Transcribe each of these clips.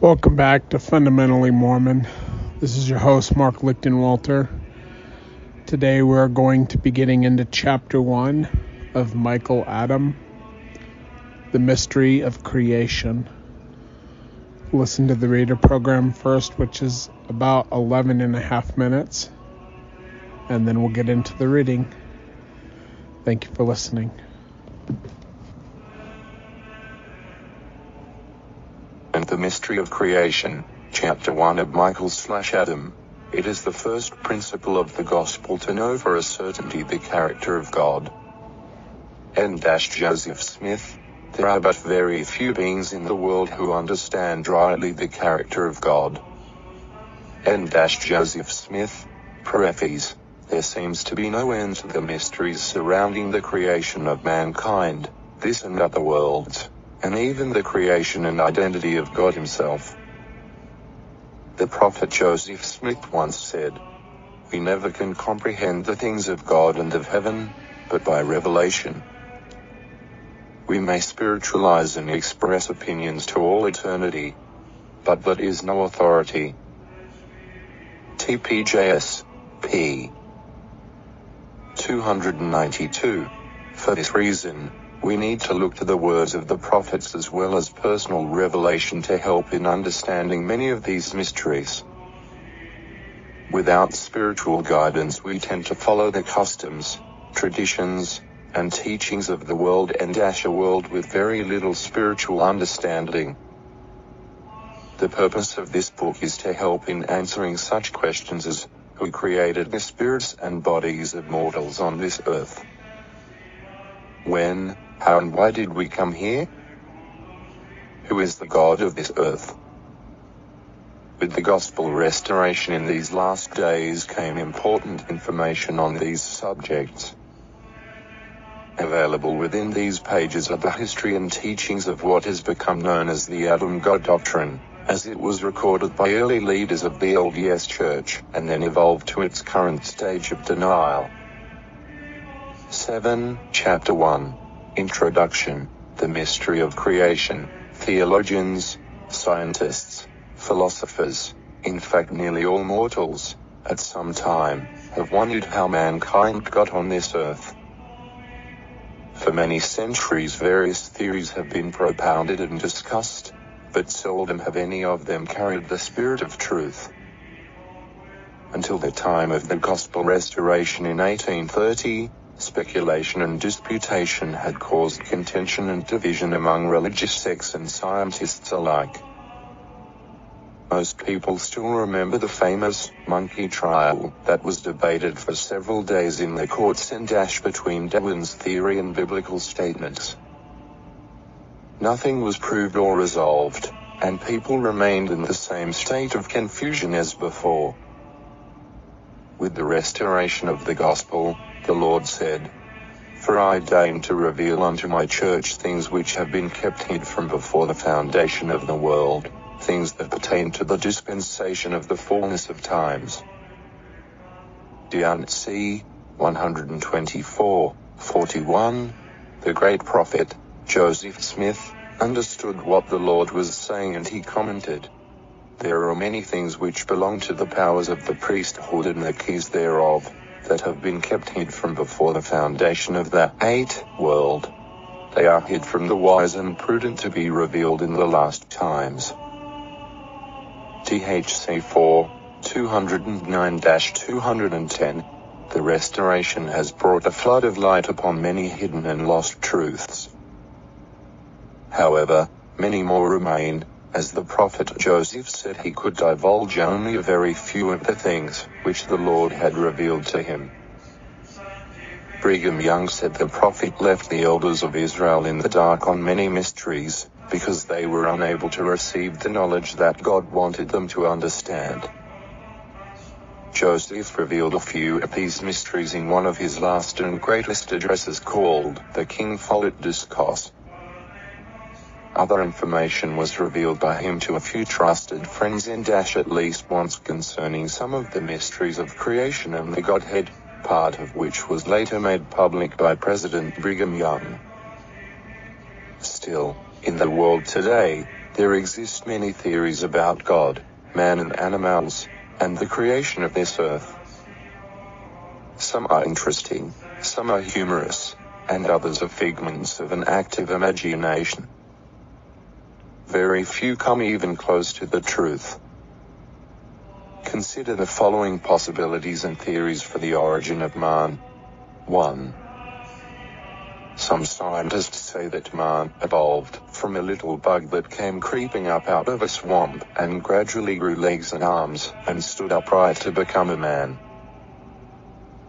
Welcome back to Fundamentally Mormon. This is your host, Mark Lichtenwalter. Today we're going to be getting into Chapter 1 of Michael Adam, The Mystery of Creation. Listen to the reader program first, which is about 11 and a half minutes, and then we'll get into the reading. Thank you for listening. And the Mystery of Creation, Chapter 1 of Michael/Adam. It is the first principle of the Gospel to know for a certainty the character of God. N. Joseph Smith. There are but very few beings in the world who understand rightly the character of God. N. Joseph Smith. Preface. There seems to be no end to the mysteries surrounding the creation of mankind, this and other worlds, and even the creation and identity of God himself. The prophet Joseph Smith once said, "We never can comprehend the things of God and of heaven, but by revelation. We may spiritualize and express opinions to all eternity, but that is no authority." TPJS, p. 292. For this reason, we need to look to the words of the prophets as well as personal revelation to help in understanding many of these mysteries. Without spiritual guidance, we tend to follow the customs, traditions, and teachings of the world and a world with very little spiritual understanding. The purpose of this book is to help in answering such questions as, who created the spirits and bodies of mortals on this earth? When, how and why did we come here? Who is the God of this earth? With the gospel restoration in these last days came important information on these subjects. Available within these pages are the history and teachings of what has become known as the Adam God doctrine, as it was recorded by early leaders of the LDS Church, and then evolved to its current stage of denial. 7. Chapter 1. Introduction. The Mystery of Creation. Theologians, scientists, philosophers, in fact nearly all mortals, at some time, have wondered how mankind got on this earth. For many centuries various theories have been propounded and discussed, but seldom have any of them carried the spirit of truth. Until the time of the gospel restoration in 1830, speculation and disputation had caused contention and division among religious sects and scientists alike. Most people still remember the famous monkey trial that was debated for several days in the courts and between Darwin's theory and biblical statements. Nothing was proved or resolved, and people remained in the same state of confusion as before. With the restoration of the gospel, the Lord said, "For I deign to reveal unto my church things which have been kept hid from before the foundation of the world, things that pertain to the dispensation of the fullness of times." D.C. 124:41. The great prophet, Joseph Smith, understood what the Lord was saying, and he commented, "There are many things which belong to the powers of the priesthood and the keys thereof, that have been kept hid from before the foundation of the world. They are hid from the wise and prudent to be revealed in the last times." THC 4, 209-210. The restoration has brought a flood of light upon many hidden and lost truths. However, many more remain, as the prophet Joseph said he could divulge only a very few of the things which the Lord had revealed to him. Brigham Young said the prophet left the elders of Israel in the dark on many mysteries, because they were unable to receive the knowledge that God wanted them to understand. Joseph revealed a few of these mysteries in one of his last and greatest addresses called the King Follett Discourse. Other information was revealed by him to a few trusted friends and at least once concerning some of the mysteries of creation and the Godhead, part of which was later made public by President Brigham Young. Still, in the world today, There exist many theories about God, man and animals, and the creation of this earth. Some are interesting, some are humorous, and others are figments of an active imagination. Very few come even close to the truth. Consider the following possibilities and theories for the origin of man. 1. Some scientists say that man evolved from a little bug that came creeping up out of a swamp and gradually grew legs and arms and stood upright to become a man.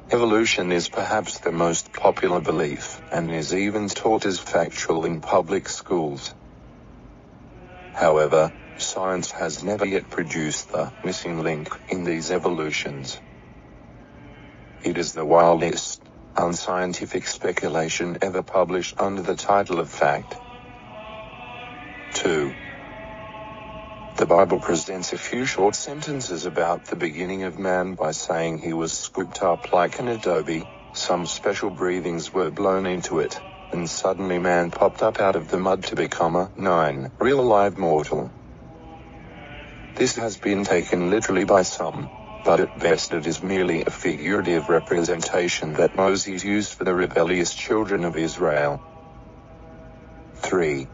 Evolution is perhaps the most popular belief and is even taught as factual in public schools. However, science has never yet produced the missing link in these evolutions. It is the wildest, unscientific speculation ever published under the title of fact. 2. The Bible presents a few short sentences about the beginning of man by saying he was scooped up like an adobe, some special breathings were blown into it, and suddenly man popped up out of the mud to become a 9 real live mortal. This has been taken literally by some, but at best it is merely a figurative representation that Moses used for the rebellious children of Israel. 3.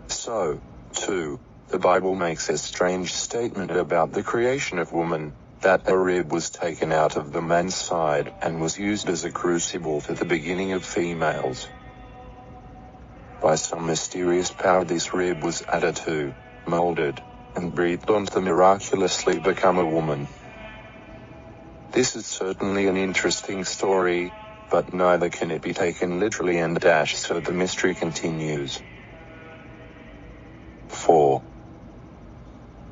So, too, the Bible makes a strange statement about the creation of woman, that a rib was taken out of the man's side and was used as a crucible for the beginning of females. By some mysterious power this rib was added to, molded, and breathed on to miraculously become a woman. This is certainly an interesting story, but neither can it be taken literally and dash, so the mystery continues. 4.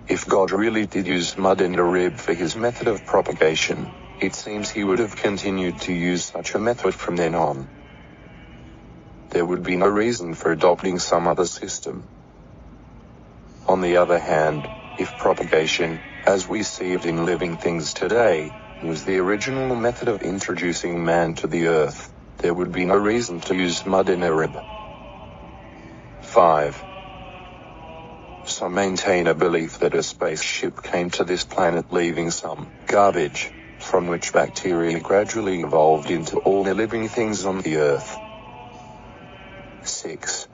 If God really did use mud and a rib for his method of propagation, it seems he would have continued to use such a method from then on. There would be no reason for adopting some other system. On the other hand, if propagation, as we see it in living things today, was the original method of introducing man to the earth, there would be no reason to use mud in a rib. 5. Some maintain a belief that a spaceship came to this planet leaving some garbage, from which bacteria gradually evolved into all the living things on the earth. 6.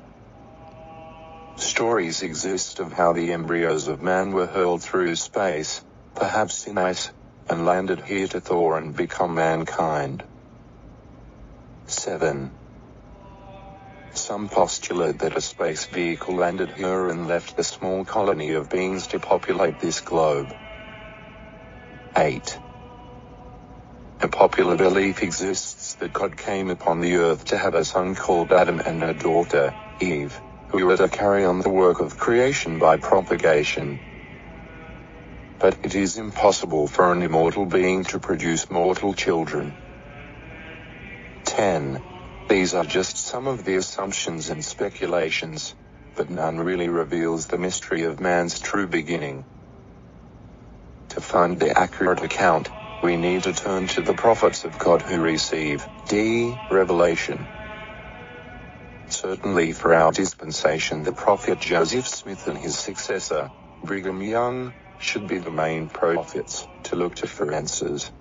Stories exist of how the embryos of man were hurled through space, perhaps in ice, and landed here to thaw and become mankind. 7. Some postulate that a space vehicle landed here and left a small colony of beings to populate this globe. 8. A popular belief exists that God came upon the earth to have a son called Adam and a daughter, Eve, who were to carry on the work of creation by propagation. But it is impossible for an immortal being to produce mortal children. 10. These are just some of the assumptions and speculations, but none really reveals the mystery of man's true beginning. To find the accurate account, we need to turn to the prophets of God who receive revelation. Certainly for our dispensation, the prophet Joseph Smith and his successor, Brigham Young, should be the main prophets to look to for answers.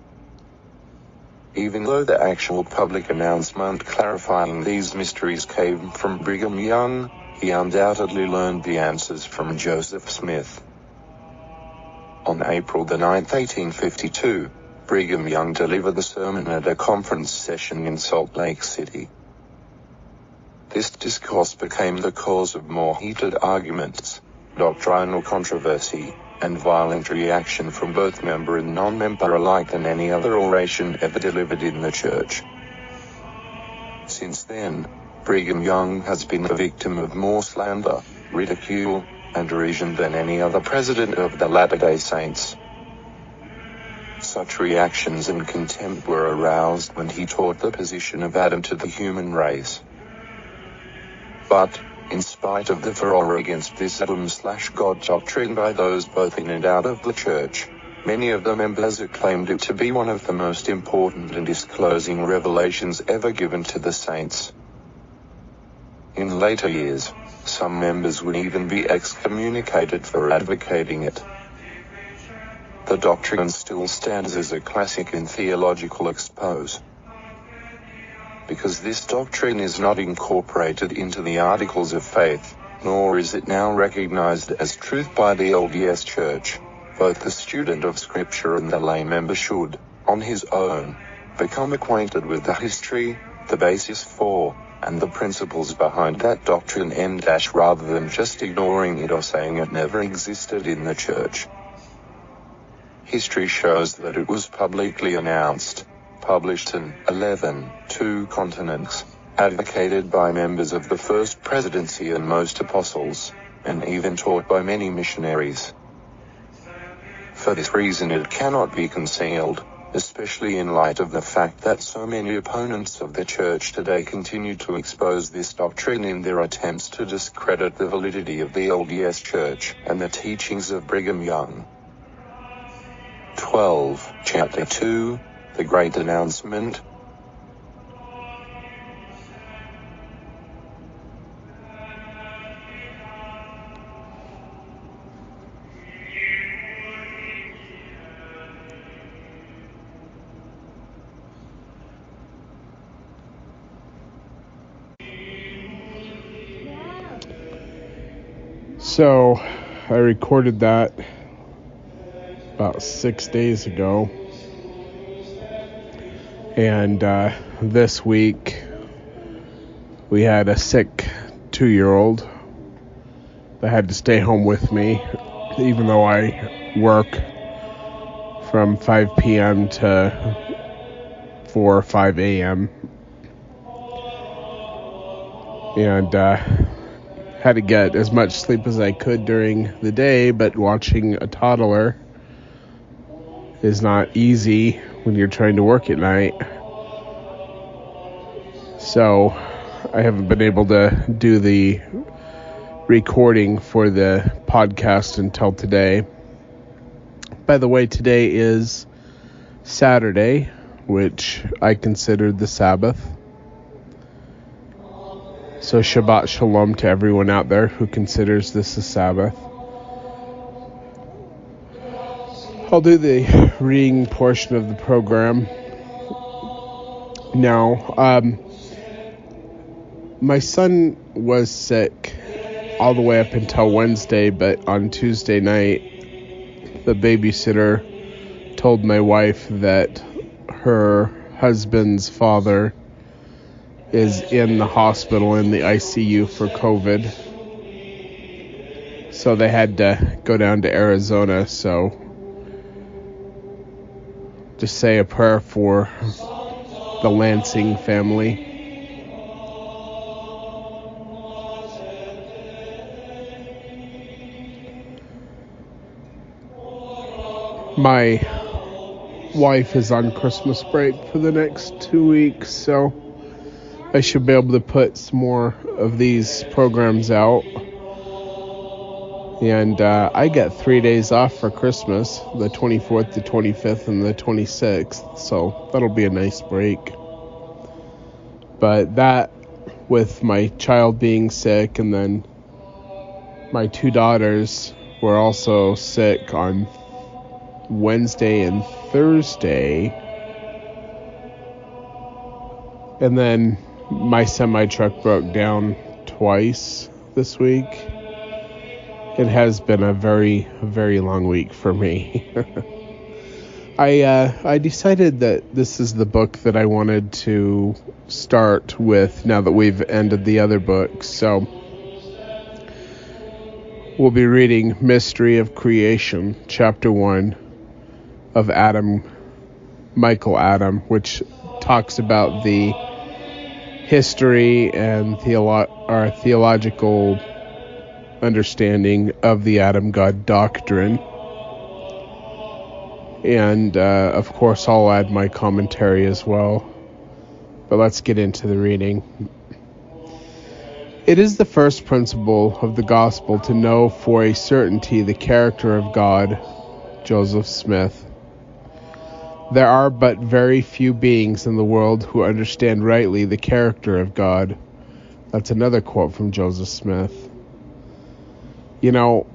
Even though the actual public announcement clarifying these mysteries came from Brigham Young, he undoubtedly learned the answers from Joseph Smith. On April 9, 1852, Brigham Young delivered the sermon at a conference session in Salt Lake City. This discourse became the cause of more heated arguments, doctrinal controversy, and violent reaction from both member and non-member alike than any other oration ever delivered in the church. Since then, Brigham Young has been the victim of more slander, ridicule, and derision than any other president of the Latter-day Saints. Such reactions and contempt were aroused when he taught the position of Adam to the human race. But, in spite of the furor against this Adam/God doctrine by those both in and out of the church, many of the members acclaimed it to be one of the most important and disclosing revelations ever given to the saints. In later years, Some members would even be excommunicated for advocating it. The doctrine still stands as a classic in theological expose. Because this doctrine is not incorporated into the Articles of Faith, nor is it now recognized as truth by the LDS Church, both the student of Scripture and the lay member should, on his own, become acquainted with the history, the basis for, and the principles behind that doctrine rather than just ignoring it or saying it never existed in the Church. History shows that it was publicly announced, published in 2 continents, advocated by members of the First Presidency and most apostles, and even taught by many missionaries. For this reason it cannot be concealed, especially in light of the fact that so many opponents of the Church today continue to expose this doctrine in their attempts to discredit the validity of the LDS Church and the teachings of Brigham Young. 12. Chapter 2, The Great Announcement. So, I recorded that about 6 days ago, and this week we had a sick 2-year-old that had to stay home with me, even though I work from 5 p.m. to 4 or 5 a.m. and had to get as much sleep as I could during the day, but watching a toddler is not easy when you're trying to work at night. So I haven't been able to do the recording for the podcast until today. By the way, today is Saturday, which I consider the Sabbath. So Shabbat Shalom to everyone out there who considers this a Sabbath. I'll do the reading portion of the program now. My son was sick all the way up until Wednesday, but on Tuesday night, the babysitter told my wife that her husband's father is in the hospital in the ICU for COVID. So they had to go down to Arizona, so just say a prayer for the Lansing family. My wife is on Christmas break for the next 2 weeks, so I should be able to put some more of these programs out. And I get 3 days off for Christmas, the 24th, the 25th, and the 26th. So that'll be a nice break. But that, with my child being sick, and then my 2 daughters were also sick on Wednesday and Thursday. And then my semi-truck broke down twice this week. It has been a very, very long week for me. I decided that this is the book that I wanted to start with now that we've ended the other books. So we'll be reading Mystery of Creation, Chapter 1 of Michael Adam, which talks about the history and theological understanding of the Adam God doctrine. And of course I'll add my commentary as well. But let's get into the reading. It is the first principle of the gospel to know for a certainty the character of God. Joseph Smith. There are but very few beings in the world who understand rightly the character of God. That's another quote from Joseph Smith. You know,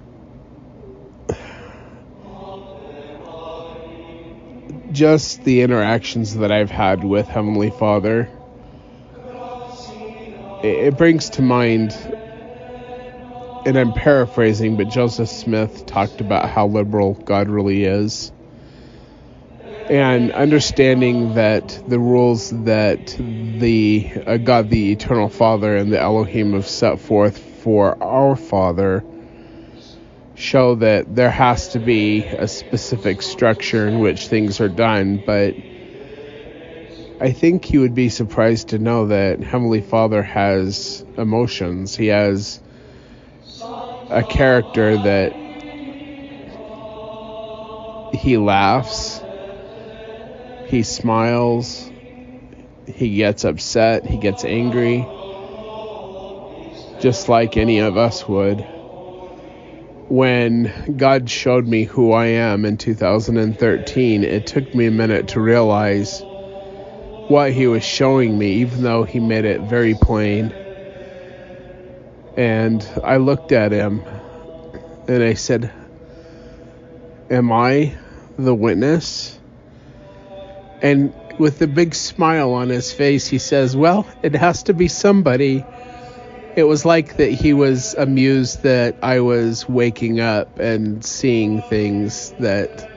just the interactions that I've had with Heavenly Father, it brings to mind, and I'm paraphrasing, but Joseph Smith talked about how liberal God really is. And understanding that the rules that the God, the Eternal Father, and the Elohim have set forth for our Father show that there has to be a specific structure in which things are done. But I think you would be surprised to know that Heavenly Father has emotions. He has a character that he laughs, he smiles, he gets upset, he gets angry, just like any of us would. When God showed me who I am in 2013, it took me a minute to realize what he was showing me, even though he made it very plain. And I looked at him and I said, am I the witness? And with a big smile on his face, he says, well, it has to be somebody. It was like that he was amused that I was waking up and seeing things that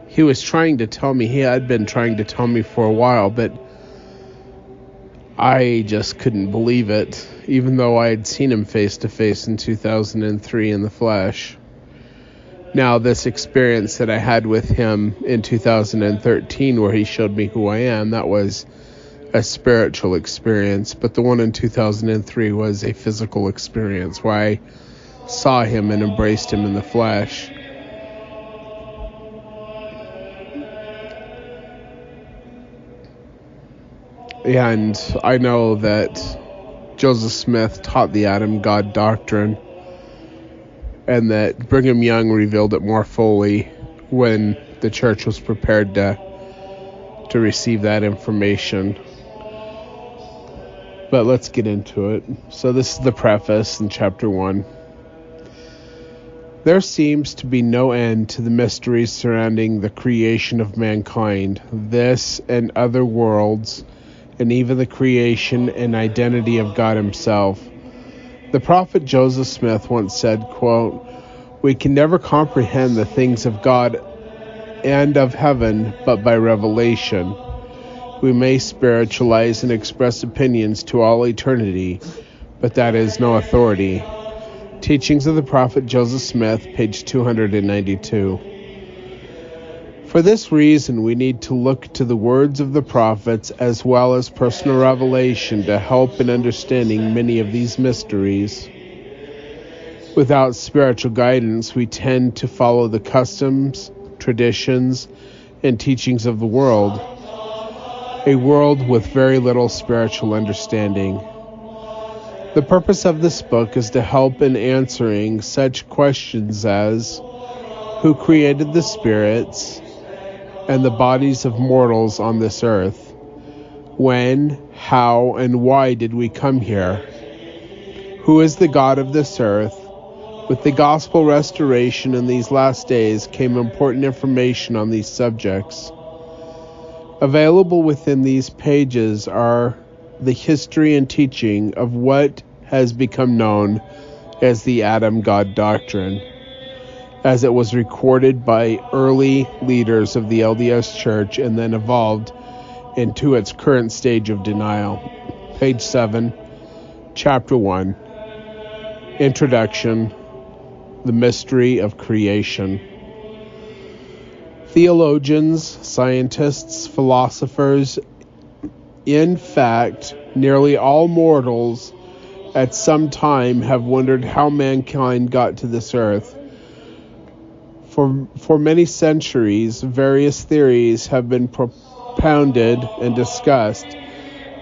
he was trying to tell me. He had been trying to tell me for a while, but I just couldn't believe it, even though I had seen him face to face in 2003 in the flesh. Now, this experience that I had with him in 2013, where he showed me who I am, that was a spiritual experience, but the one in 2003 was a physical experience where I saw him and embraced him in the flesh. And I know that Joseph Smith taught the Adam God doctrine, and that Brigham Young revealed it more fully when the church was prepared to receive that information. But let's get into it. So this is the preface in chapter 1. There seems to be no end to the mysteries surrounding the creation of mankind, this and other worlds, and even the creation and identity of God himself. The prophet Joseph Smith once said, quote, "We can never comprehend the things of God and of heaven but by revelation. We may spiritualize and express opinions to all eternity, but that is no authority." Teachings of the Prophet Joseph Smith, page 292. For this reason, we need to look to the words of the prophets as well as personal revelation to help in understanding many of these mysteries. Without spiritual guidance, we tend to follow the customs, traditions, and teachings of the world, a world with very little spiritual understanding. The purpose of this book is to help in answering such questions as, who created the spirits and the bodies of mortals on this earth? When, how, and why did we come here? Who is the God of this earth? With the gospel restoration in these last days came important information on these subjects. Available within these pages are the history and teaching of what has become known as the Adam God doctrine, as it was recorded by early leaders of the LDS Church and then evolved into its current stage of denial. Page 7, Chapter 1, Introduction, the Mystery of Creation. Theologians, scientists, philosophers, in fact, nearly all mortals at some time have wondered how mankind got to this earth. For many centuries, various theories have been propounded and discussed,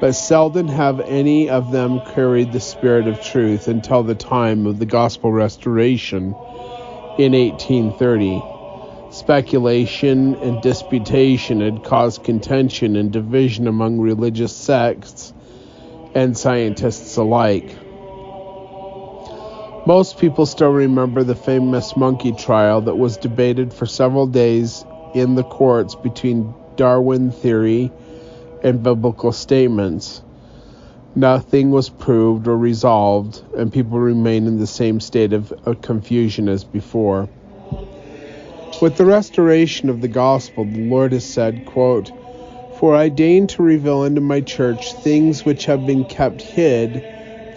but seldom have any of them carried the spirit of truth until the time of the gospel restoration in 1830. Speculation and disputation had caused contention and division among religious sects and scientists alike. Most people still remember the famous monkey trial that was debated for several days in the courts between Darwin theory and biblical statements. Nothing was proved or resolved, and people remain in the same state of confusion as before. With the restoration of the gospel, the Lord has said, quote, "For I deign to reveal unto my church things which have been kept hid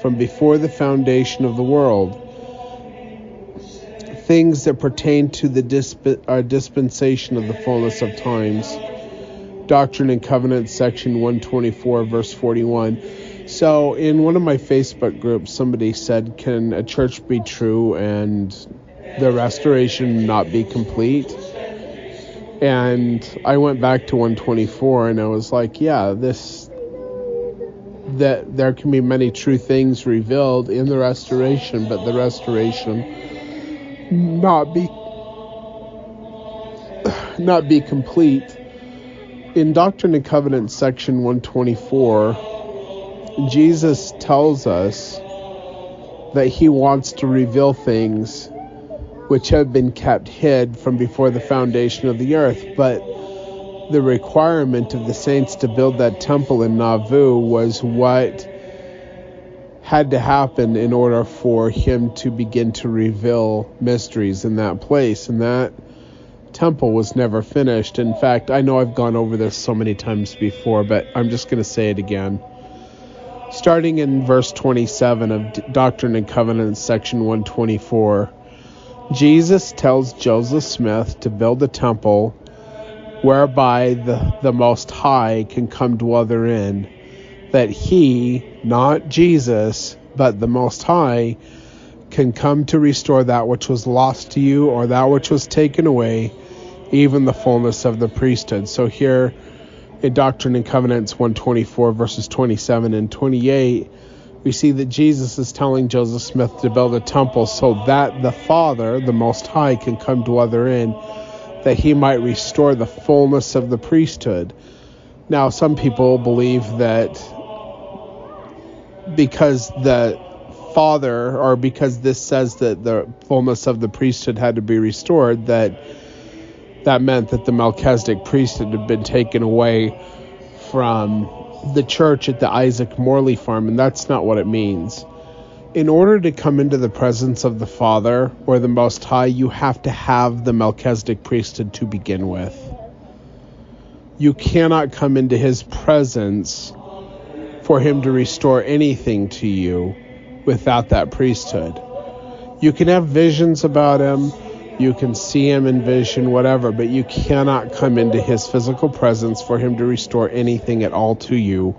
from before the foundation of the world, things that pertain to the dispensation of the fullness of times." Doctrine and Covenants, section 124, verse 41. So in one of my Facebook groups, somebody said, can a church be true and the restoration not be complete? And I went back to 124 and I was like, yeah, that there can be many true things revealed in the restoration, but the restoration not be complete. In Doctrine and Covenants, section 124, Jesus tells us that he wants to reveal things which have been kept hid from before the foundation of the earth. But the requirement of the saints to build that temple in Nauvoo was what had to happen in order for him to begin to reveal mysteries in that place. And that temple was never finished. In fact, I know I've gone over this so many times before, but I'm just going to say it again. Starting in verse 27 of Doctrine and Covenants, section 124, Jesus tells Joseph Smith to build a temple whereby the Most High can come dwell therein, that he, not Jesus, but the Most High, can come to restore that which was lost to you or that which was taken away, even the fullness of the priesthood. So here in Doctrine and Covenants 124, verses 27 and 28, we see that Jesus is telling Joseph Smith to build a temple so that the Father, the Most High, can come dwell therein, that he might restore the fullness of the priesthood. Now, some people believe that because the Father, or because this says that the fullness of the priesthood had to be restored, that meant that the Melchizedek priesthood had been taken away from the church at the Isaac Morley farm, and that's not what it means. In order to come into the presence of the Father or the Most High, you have to have the Melchizedek priesthood to begin with. You cannot come into his presence for him to restore anything to you without that priesthood. You can have visions about him, you can see him in vision, whatever, but you cannot come into his physical presence for him to restore anything at all to you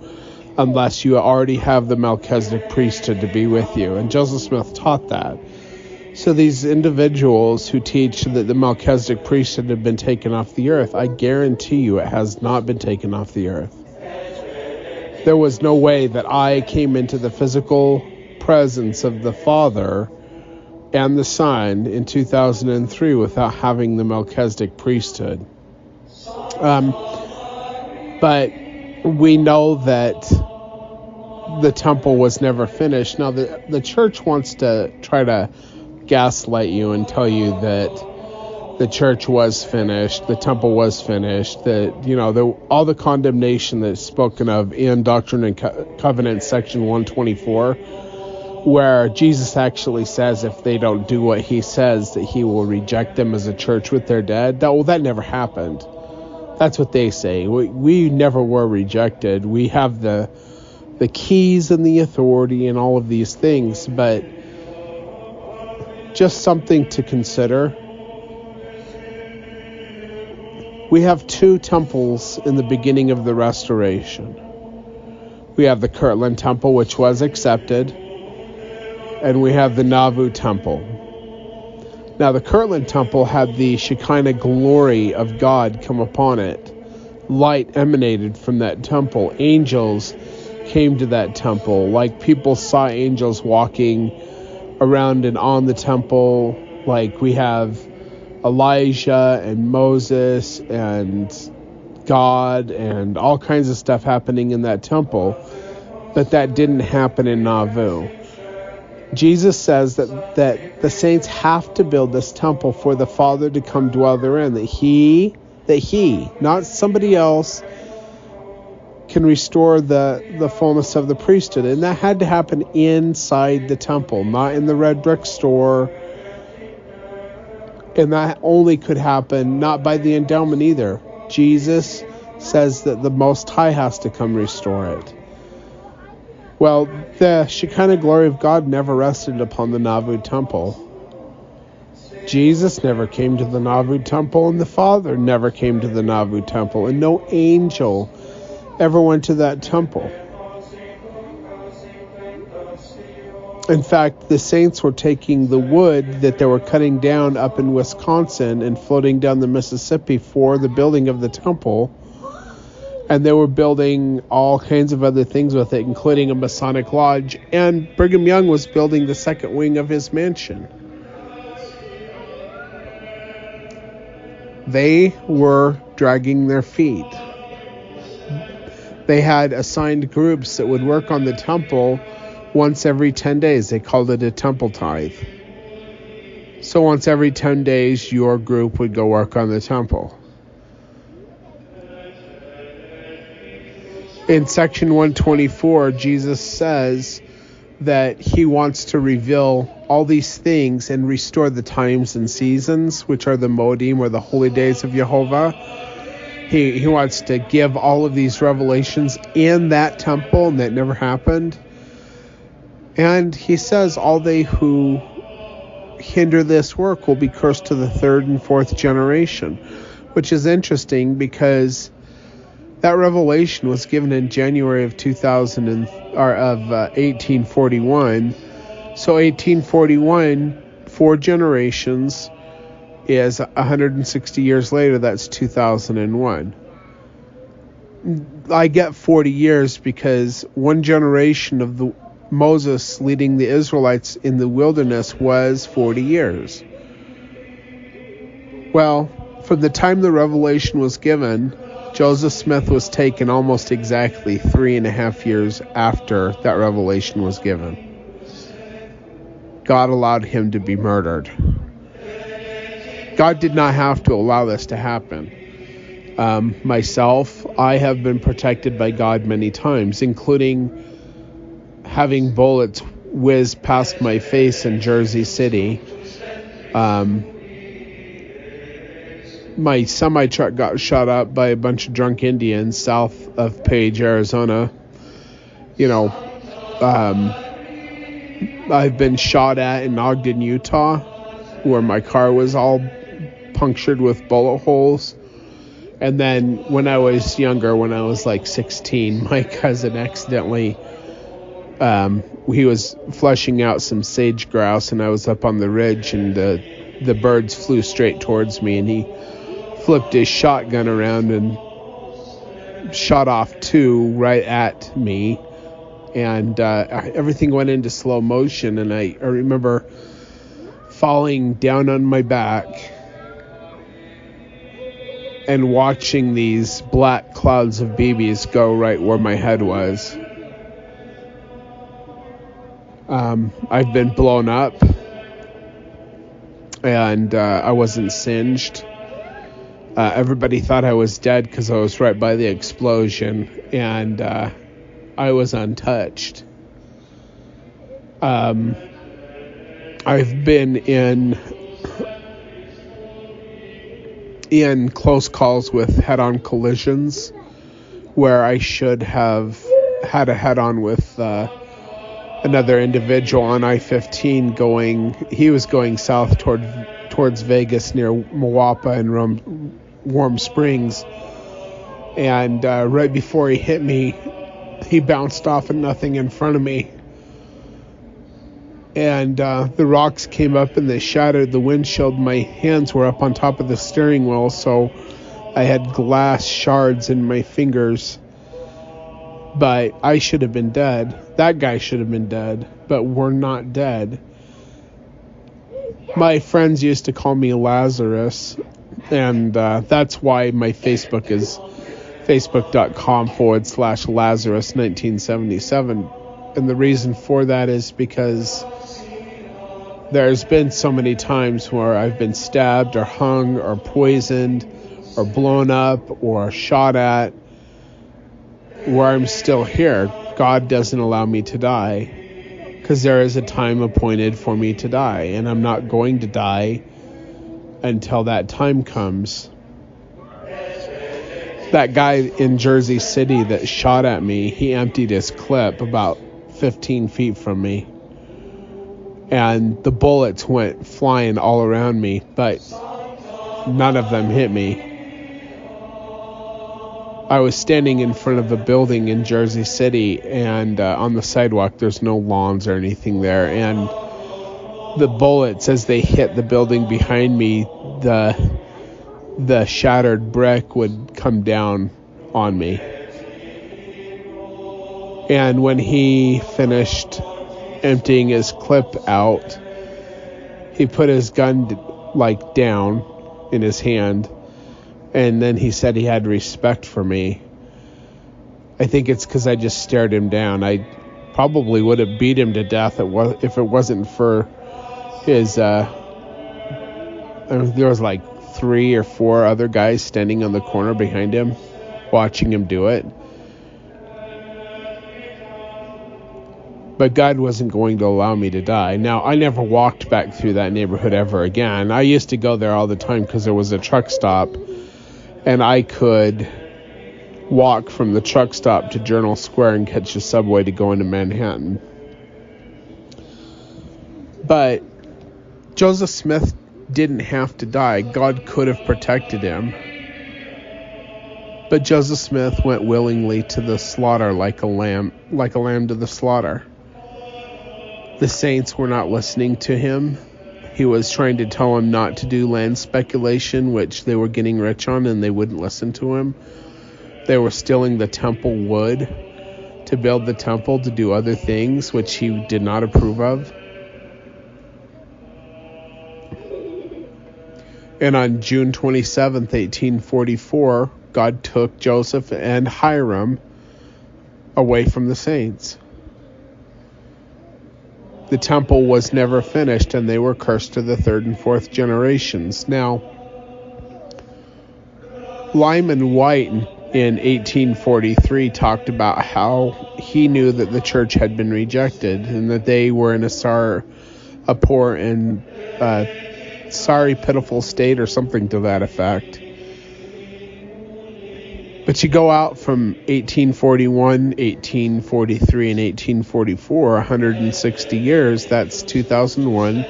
unless you already have the Melchizedek priesthood to be with you. And Joseph Smith taught that. So these individuals who teach that the Melchizedek priesthood had been taken off the earth, I guarantee you it has not been taken off the earth. There was no way that I came into the physical presence of the Father and the Son in 2003 without having the Melchizedek priesthood. But we know that the temple was never finished. Now, the church wants to try to gaslight you and tell you that the church was finished, the temple was finished, that, all the condemnation that's spoken of in Doctrine and Covenants, section 124, where Jesus actually says if they don't do what he says, that he will reject them as a church with their dead. That never happened. That's what they say. We never were rejected. We have the keys and the authority and all of these things, but just something to consider. We have two temples in the beginning of the restoration. We have the Kirtland Temple, which was accepted, and we have the Nauvoo Temple. Now, the Kirtland Temple had the Shekinah glory of God come upon it. Light emanated from that temple. Angels came to that temple. Like, people saw angels walking around and on the temple. Like, we have Elijah and Moses and God and all kinds of stuff happening in that temple. But that didn't happen in Nauvoo. Jesus says that the saints have to build this temple for the Father to come dwell therein, that he, not somebody else, can restore the fullness of the priesthood. And that had to happen inside the temple, not in the red brick store. And that only could happen not by the endowment either. Jesus says that the Most High has to come restore it. Well, the Shekinah glory of God never rested upon the Nauvoo temple. Jesus never came to the Nauvoo temple, and the Father never came to the Nauvoo temple, and no angel ever went to that temple. In fact, the saints were taking the wood that they were cutting down up in Wisconsin and floating down the Mississippi for the building of the temple. And they were building all kinds of other things with it, including a Masonic lodge. And Brigham Young was building the second wing of his mansion. They were dragging their feet. They had assigned groups that would work on the temple once every 10 days. They called it a temple tithe. So once every 10 days, your group would go work on the temple. In section 124, Jesus says that he wants to reveal all these things and restore the times and seasons, which are the Moedim, or the holy days of Jehovah. He wants to give all of these revelations in that temple, and that never happened. And he says all they who hinder this work will be cursed to the third and fourth generation, which is interesting because that revelation was given in January of 1841. So 1841, 4 generations, is 160 years later. That's 2001. I get 40 years because one generation of the Moses leading the Israelites in the wilderness was 40 years. Well, from the time the revelation was given, Joseph Smith was taken almost exactly 3.5 years after that revelation was given. God allowed him to be murdered. God did not have to allow this to happen. Myself, I have been protected by God many times, including having bullets whiz past my face in Jersey City. My semi-truck got shot up by a bunch of drunk Indians south of Page, Arizona. I've been shot at in Ogden, Utah, where my car was all punctured with bullet holes. And then when I was younger, when I was like 16, my cousin accidentally, he was flushing out some sage grouse, and I was up on the ridge, and the birds flew straight towards me, and he flipped his shotgun around and shot off 2 right at me, and everything went into slow motion, and I remember falling down on my back and watching these black clouds of BBs go right where my head was. I've been blown up, and I wasn't singed. Everybody thought I was dead because I was right by the explosion, and I was untouched. I've been in close calls with head-on collisions where I should have had a head-on with another individual on I-15 he was going south towards Vegas near Moapa and Warm Springs, and right before he hit me, he bounced off of nothing in front of me, and the rocks came up and they shattered the windshield. My hands were up on top of the steering wheel, so I had glass shards in my fingers. But I should have been dead. That guy should have been dead, but we're not dead. My friends used to call me Lazarus, and that's why my Facebook is facebook.com/Lazarus1977. And the reason for that is because There's been so many times where I've been stabbed or hung or poisoned or blown up or shot at where I'm still here. God doesn't allow me to die because there is a time appointed for me to die, and I'm not going to die until that time comes. That guy in Jersey City that shot at me, he emptied his clip about 15 feet from me, and the bullets went flying all around me, but none of them hit me. I was standing in front of a building in Jersey City, and on the sidewalk, there's no lawns or anything there, and the bullets, as they hit the building behind me, the shattered brick would come down on me. And when he finished emptying his clip out, he put his gun down in his hand, and then he said he had respect for me. I think it's because I just stared him down. I probably would have beat him to death if it wasn't for his there was 3 or 4 other guys standing on the corner behind him watching him do it. But God wasn't going to allow me to die. Now, I never walked back through that neighborhood ever again. I used to go there all the time because there was a truck stop, and I could walk from the truck stop to Journal Square and catch the subway to go into Manhattan. But Joseph Smith didn't have to die. God could have protected him. But Joseph Smith went willingly to the slaughter like a lamb to the slaughter. The saints were not listening to him. He was trying to tell them not to do land speculation, which they were getting rich on, and they wouldn't listen to him. They were stealing the temple wood to build the temple, to do other things, which he did not approve of. And on June 27th, 1844, God took Joseph and Hiram away from the saints. The temple was never finished, and they were cursed to the 3rd and 4th generations. Now, Lyman White in 1843 talked about how he knew that the church had been rejected and that they were in a poor and sorry, pitiful state, or something to that effect. But you go out from 1841, 1843, and 1844, 160 years, that's 2001,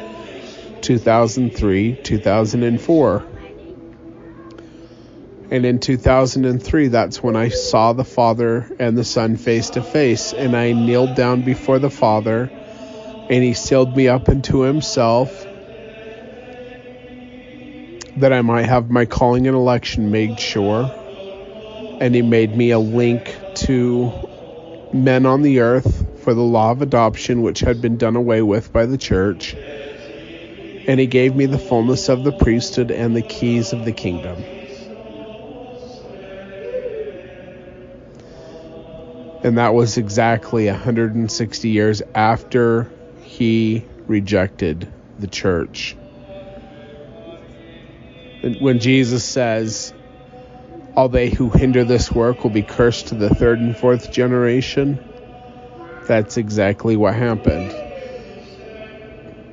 2003, 2004. And in 2003, that's when I saw the Father and the Son face to face, and I kneeled down before the Father, and he sealed me up into himself, that I might have my calling and election made sure. And he made me a link to men on the earth for the law of adoption, which had been done away with by the church. And he gave me the fullness of the priesthood and the keys of the kingdom. And that was exactly 160 years after he rejected the church. And when Jesus says, all they who hinder this work will be cursed to the 3rd and 4th generation, that's exactly what happened.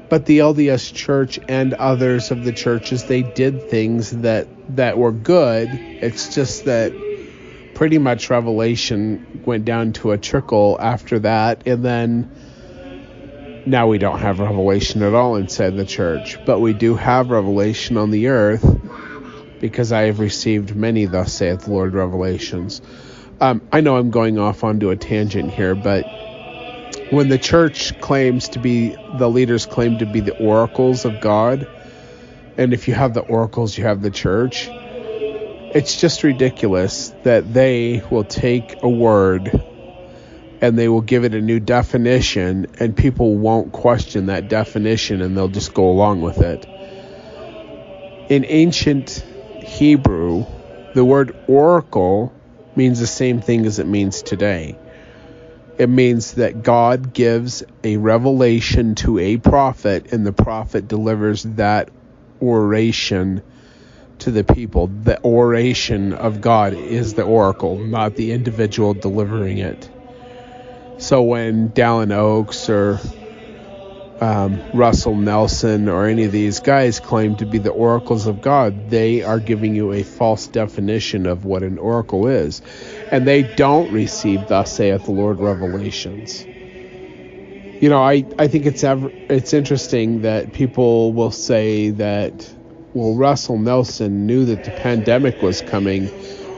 But the LDS Church and others of the churches, they did things that were good. It's just that pretty much revelation went down to a trickle after that, and then now we don't have revelation at all inside the church. But we do have revelation on the earth, because I have received many, thus saith the Lord, revelations. I know I'm going off onto a tangent here, but when the church claims to be, the leaders claim to be the oracles of God, and if you have the oracles, you have the church, it's just ridiculous that they will take a word and they will give it a new definition, and people won't question that definition, and they'll just go along with it. In ancient Hebrew, the word oracle means the same thing as it means today. It means that God gives a revelation to a prophet, and the prophet delivers that oration to the people. The oration of God is the oracle, not the individual delivering it. So when Dallin Oaks or Russell Nelson or any of these guys claim to be the oracles of God, they are giving you a false definition of what an oracle is, and they don't receive thus saith the Lord revelations. I think it's interesting that people will say that, well, Russell Nelson knew that the pandemic was coming,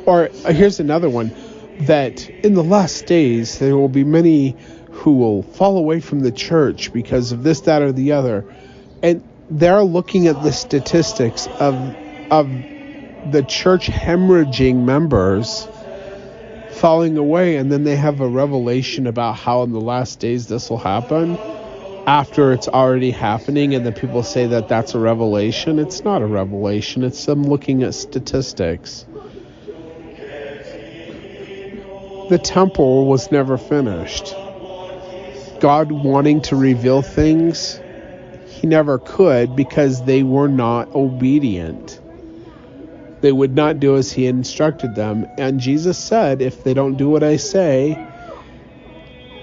or here's another one, that in the last days there will be many who will fall away from the church because of this, that, or the other. And they're looking at the statistics of the church hemorrhaging members falling away, and then they have a revelation about how in the last days this will happen after it's already happening, and then people say that that's a revelation. It's not a revelation. It's them looking at statistics. The temple was never finished. God wanting to reveal things, he never could because they were not obedient. They would not do as he instructed them. And Jesus said, if they don't do what I say,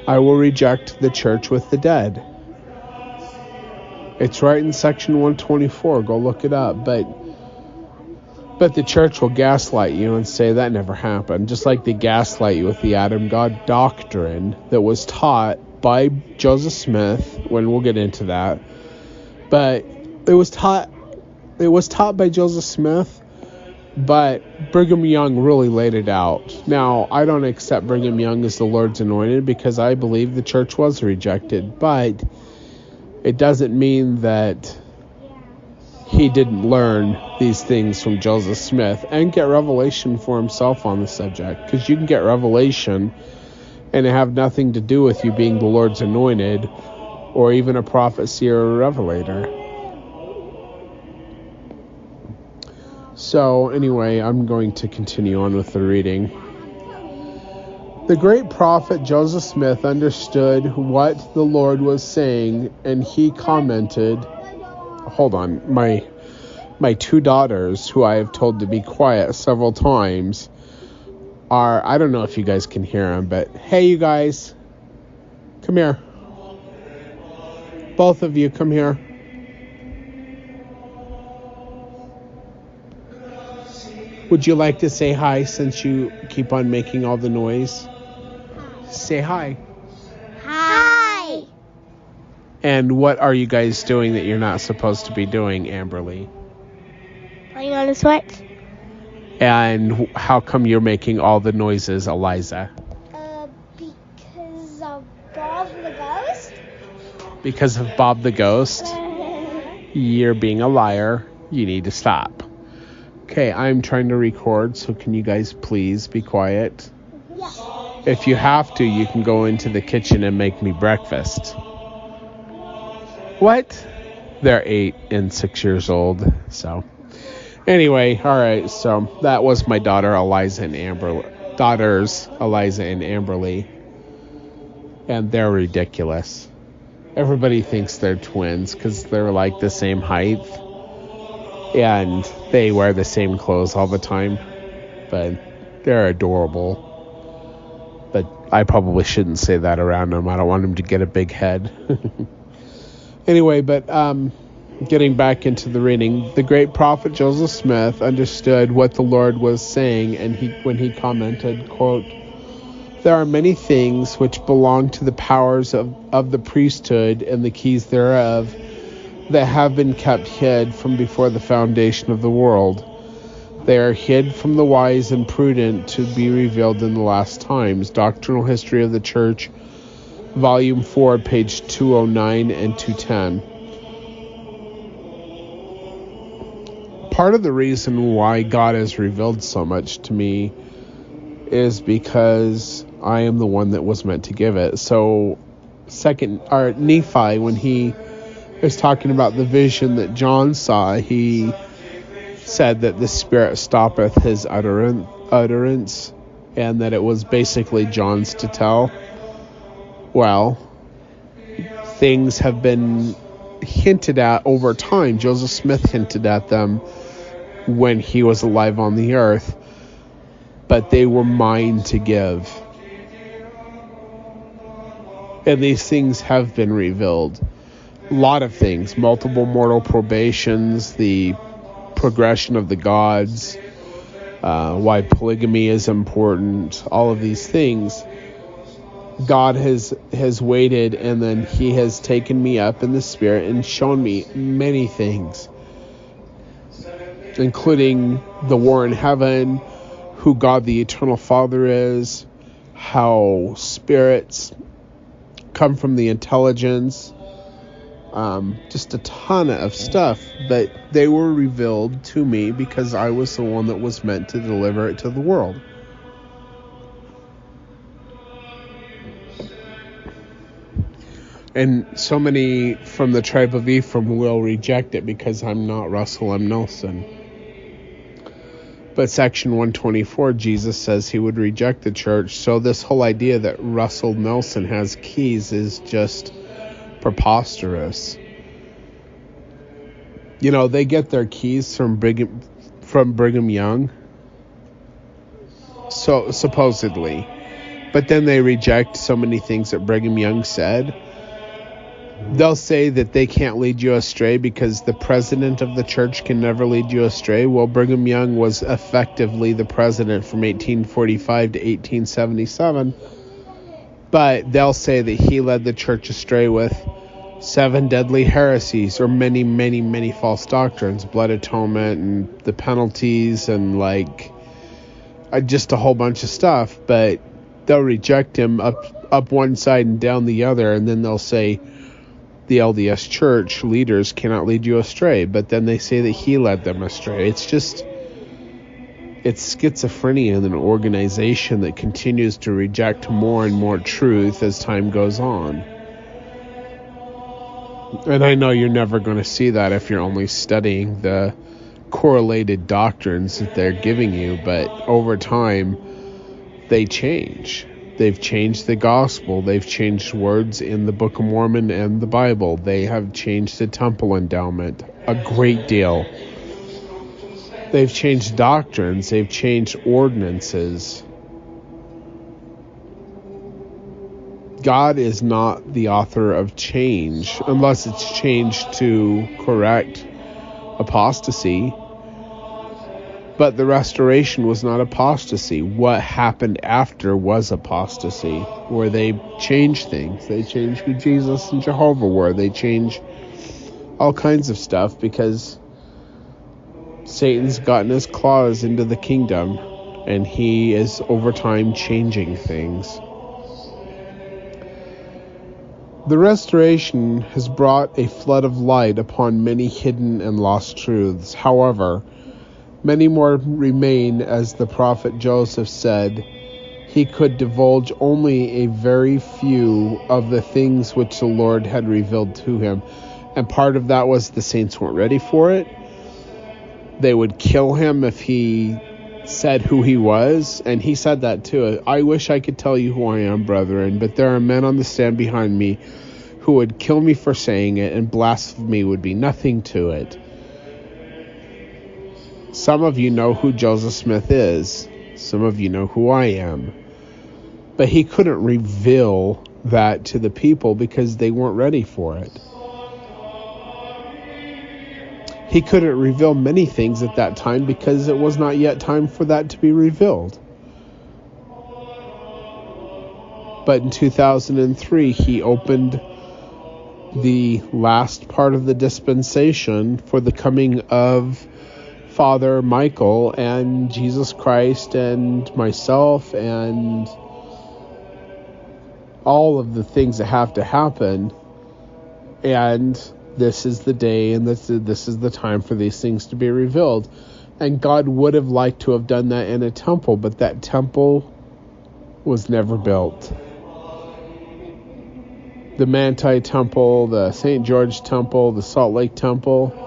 I will reject the church with the dead. It's right in section 124. Go look it up. But the church will gaslight you and say that never happened. Just like they gaslight you with the Adam God doctrine that was taught by Joseph Smith, when we'll get into that. But it was taught by Joseph Smith, but Brigham Young really laid it out. Now, I don't accept Brigham Young as the Lord's anointed because I believe the church was rejected, but it doesn't mean that he didn't learn these things from Joseph Smith and get revelation for himself on the subject, because you can get revelation and it have nothing to do with you being the Lord's anointed or even a prophet, seer, or revelator. So anyway, I'm going to continue on with the reading. The great prophet Joseph Smith understood what the Lord was saying, and he commented, hold on, my two daughters, who I have told to be quiet several times, are, I don't know if you guys can hear them, but hey, you guys, come here. Both of you, come here. Would you like to say hi since you keep on making all the noise? Say hi. Hi. And what are you guys doing that you're not supposed to be doing, Amberly? Playing on the Switch. And how come you're making all the noises, Eliza? Because of Bob the Ghost. Because of Bob the Ghost? You're being a liar. You need to stop. Okay, I'm trying to record, so can you guys please be quiet? Yeah. If you have to, you can go into the kitchen and make me breakfast. What? They're 8 and 6 years old, so... Anyway, all right, so that was my daughters, Eliza and Amberly, and they're ridiculous. Everybody thinks they're twins because they're like the same height, and they wear the same clothes all the time, but they're adorable. But I probably shouldn't say that around them. I don't want them to get a big head. Anyway, but getting back into the reading, the great prophet Joseph Smith understood what the Lord was saying, and when he commented, quote, "There are many things which belong to the powers of the priesthood and the keys thereof that have been kept hid from before the foundation of the world. They are hid from the wise and prudent to be revealed in the last times." Doctrinal History of the Church, Volume 4, page 209 and 210. Part of the reason why God has revealed so much to me is because I am the one that was meant to give it. So Nephi, when he is talking about the vision that John saw, he said that the Spirit stoppeth his utterance, and that it was basically John's to tell. Well, things have been hinted at over time. Joseph Smith hinted at them when he was alive on the earth, but they were mine to give. And these things have been revealed. A lot of things. Multiple mortal probations, the progression of the gods, why polygamy is important, all of these things. God has waited, and then he has taken me up in the spirit and shown me many things, including the war in heaven, who God the Eternal Father is, how spirits come from the intelligence, just a ton of stuff, but they were revealed to me because I was the one that was meant to deliver it to the world. And so many from the tribe of Ephraim will reject it because I'm not Russell M. Nelson. But section 124, Jesus says he would reject the church. So this whole idea that Russell Nelson has keys is just preposterous. You know, they get their keys from Brigham Young. So supposedly. But then they reject so many things that Brigham Young said. They'll say that they can't lead you astray because the president of the church can never lead you astray. Well, Brigham Young was effectively the president from 1845 to 1877. But they'll say that he led the church astray with 7 deadly heresies or many, many, many false doctrines, blood atonement and the penalties and just a whole bunch of stuff. But they'll reject him up one side and down the other, and then they'll say the LDS church leaders cannot lead you astray, but then they say that he led them astray. It's schizophrenia in an organization that continues to reject more and more truth as time goes on. And I know you're never going to see that if you're only studying the correlated doctrines that they're giving you, but over time they change. They've changed the gospel. They've changed words in the Book of Mormon and the Bible. They have changed the temple endowment a great deal. They've changed doctrines. They've changed ordinances. God is not the author of change unless it's changed to correct apostasy. But the restoration was not apostasy. What happened after was apostasy, where they changed things. They changed who Jesus and Jehovah were. They changed all kinds of stuff because Satan's gotten his claws into the kingdom, and he is over time changing things. The restoration has brought a flood of light upon many hidden and lost truths. However, many more remain, as the prophet Joseph said. He could divulge only a very few of the things which the Lord had revealed to him. And part of that was the saints weren't ready for it. They would kill him if he said who he was. And he said that too. I wish I could tell you who I am, brethren, but there are men on the stand behind me who would kill me for saying it, and blasphemy would be nothing to it. Some of you know who Joseph Smith is. Some of you know who I am. But he couldn't reveal that to the people because they weren't ready for it. He couldn't reveal many things at that time because it was not yet time for that to be revealed. But in 2003, he opened the last part of the dispensation for the coming of Father Michael and Jesus Christ and myself and all of the things that have to happen. And this is the day and this is the time for these things to be revealed. And God would have liked to have done that in a temple, but that temple was never built. The Manti Temple, the St. George Temple, the Salt Lake Temple,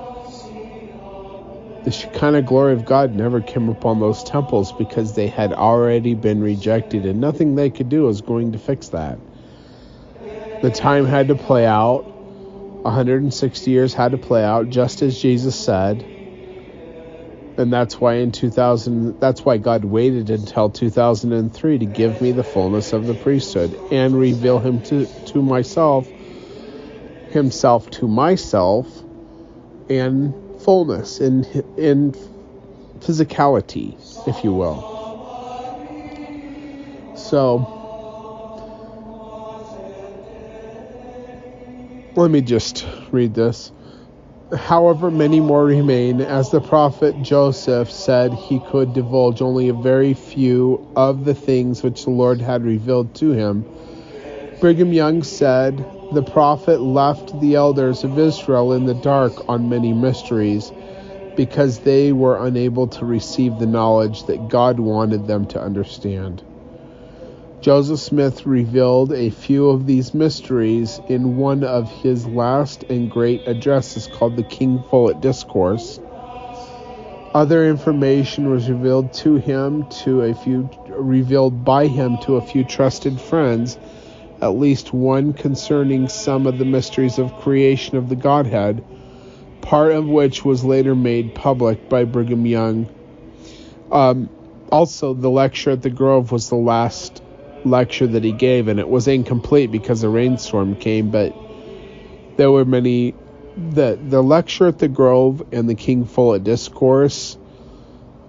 the Shekinah glory of God never came upon those temples because they had already been rejected, and nothing they could do was going to fix that. The time had to play out. 160 years had to play out, just as Jesus said. And that's why God waited until 2003 to give me the fullness of the priesthood and reveal himself to myself in fullness, in physicality, if you will. So, let me just read this. However, many more remain, as the prophet Joseph said he could divulge only a very few of the things which the Lord had revealed to him. Brigham Young said, the prophet left the elders of Israel in the dark on many mysteries because they were unable to receive the knowledge that God wanted them to understand. Joseph Smith revealed a few of these mysteries in one of his last and great addresses called the King Follett Discourse. Other information was revealed by him to a few trusted friends, at least one concerning some of the mysteries of creation of the Godhead, part of which was later made public by Brigham Young. Also, the lecture at the Grove was the last lecture that he gave, and it was incomplete because a rainstorm came, but there were many. The lecture at the Grove and the King Follett Discourse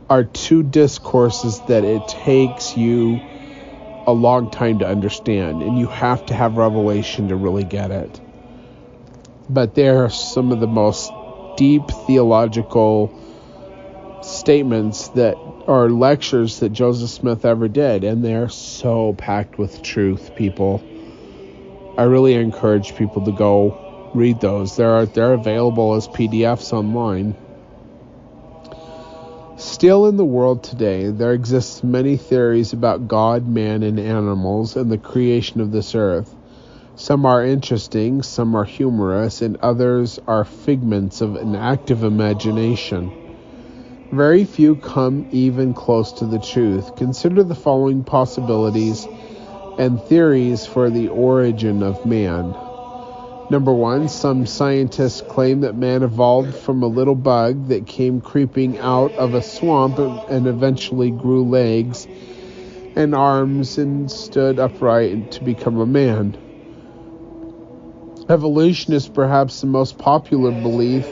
are two discourses that it takes you a long time to understand, and you have to have revelation to really get it. But they are some of the most deep theological statements that are lectures that Joseph Smith ever did, and they're so packed with truth, people. I really encourage people to go read those. They're available as PDFs online. Still in the world today, there exists many theories about God, man, and animals and the creation of this earth. Some are interesting, some are humorous, and others are figments of an active imagination. Very few come even close to the truth. Consider the following possibilities and theories for the origin of man. Number one, some scientists claim that man evolved from a little bug that came creeping out of a swamp and eventually grew legs and arms and stood upright to become a man. Evolution is perhaps the most popular belief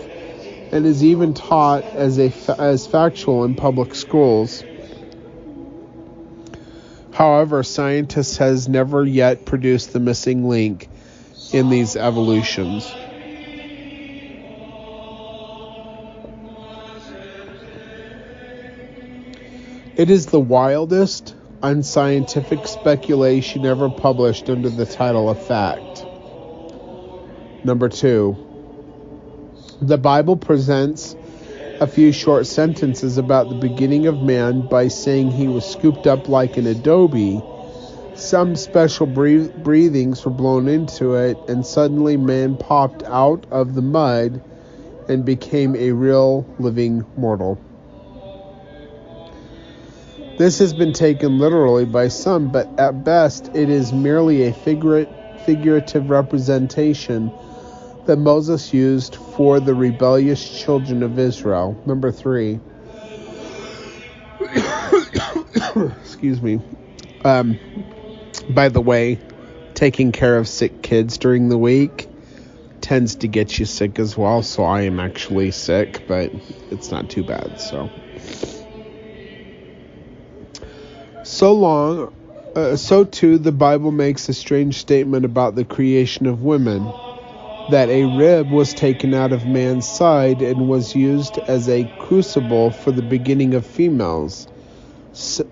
and is even taught as factual in public schools. However, scientists has never yet produced the missing link in these evolutions. It is the wildest, unscientific speculation ever published under the title of fact. Number two, the Bible presents a few short sentences about the beginning of man by saying he was scooped up like an adobe. Some special breathings were blown into it, and suddenly man popped out of the mud and became a real living mortal. This has been taken literally by some, but at best it is merely a figurative representation that Moses used for the rebellious children of Israel. Number three. Excuse me. By the way, taking care of sick kids during the week tends to get you sick as well, so I am actually sick, but it's not too bad, so too, the Bible makes a strange statement about the creation of women, that a rib was taken out of man's side and was used as a crucible for the beginning of females.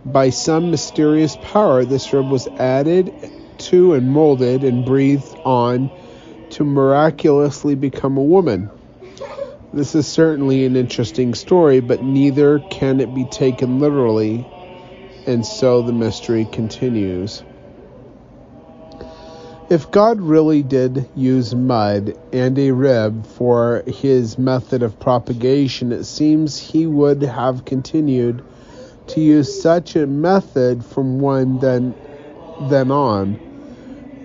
By some mysterious power, this rib was added to and molded and breathed on to miraculously become a woman. This is certainly an interesting story, but neither can it be taken literally, and so the mystery continues. If God really did use mud and a rib for his method of propagation, it seems he would have continued to use such a method from then on.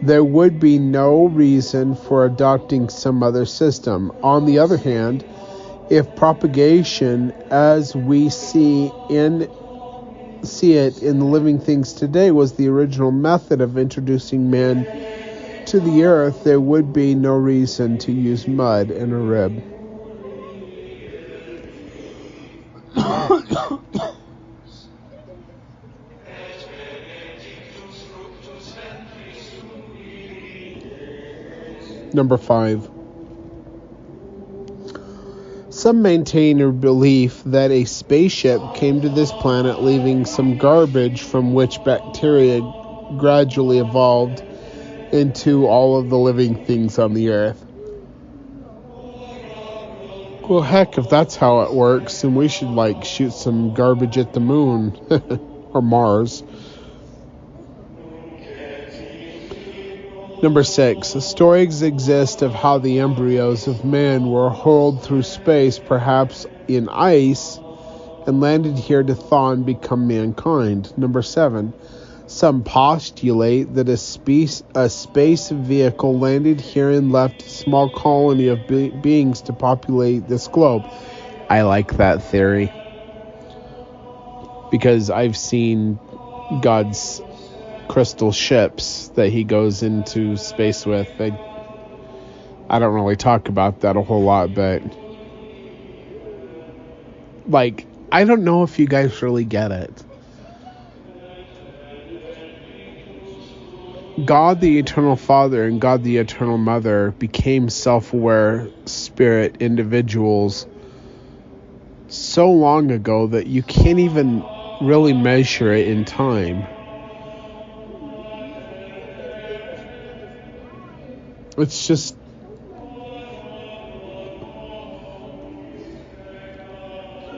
there would be no reason for adopting some other system. On the other hand, if propagation, as we see it in the living things today, was the original method of introducing man to the earth, there would be no reason to use mud and a rib. Number 5. Some maintain a belief that a spaceship came to this planet leaving some garbage from which bacteria gradually evolved into all of the living things on the earth. Well, heck, if that's how it works, then we should, shoot some garbage at the moon or Mars. Number 6. Stories exist of how the embryos of man were hurled through space, perhaps in ice, and landed here to thaw and become mankind. Number 7. Some postulate that a space vehicle landed here and left a small colony of beings to populate this globe. I like that theory, because I've seen God's crystal ships that he goes into space with. I don't really talk about that a whole lot, but I don't know if you guys really get it. God the Eternal Father and God the Eternal Mother became self-aware spirit individuals so long ago that you can't even really measure it in time. It's just